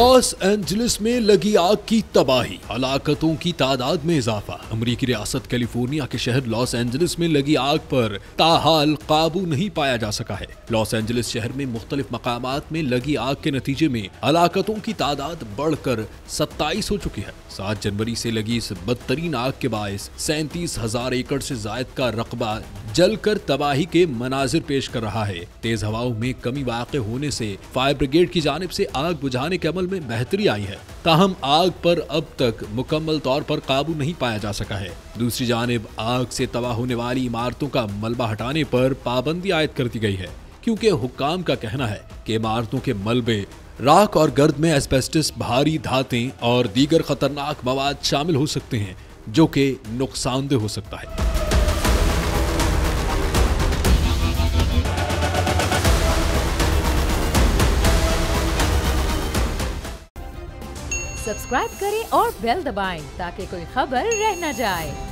Los Angeles में लगी आग की तबाही, हलाकतों की तादाद में इजाफा। अमरीकी रियासत कैलिफोर्निया के शहर लॉस एंजलिस में लगी आग पर ताहाल काबू नहीं पाया जा सका है। लॉस एंजलिस शहर में मुख्तलिफ मकामात में लगी आग के नतीजे में हलाकतों की तादाद बढ़कर 27 हो चुकी है। 7 जनवरी से लगी इस बदतरीन आग के बायस 37,000 एकड़ से जायद का रकबा जलकर तबाही के मनाजिर पेश कर रहा है। तेज हवाओं में कमी वाक़ होने से फायर ब्रिगेड की जानिब से आग बुझाने के अमल में बेहतरी आई है, ताहम आग पर अब तक मुकम्मल तौर पर काबू नहीं पाया जा सका है। दूसरी जानिब आग से तबाह होने वाली इमारतों का मलबा हटाने पर पाबंदी आयद कर दी गई है, क्योंकि हुक्काम का कहना है कि इमारतों के मलबे, राख और गर्द में एस्बेस्टस, भारी धातें और दीगर खतरनाक मवाद शामिल हो सकते हैं, जो कि नुकसानदेह हो सकता है। सब्सक्राइब करें और बेल दबाएं ताकि कोई खबर रह न जाए।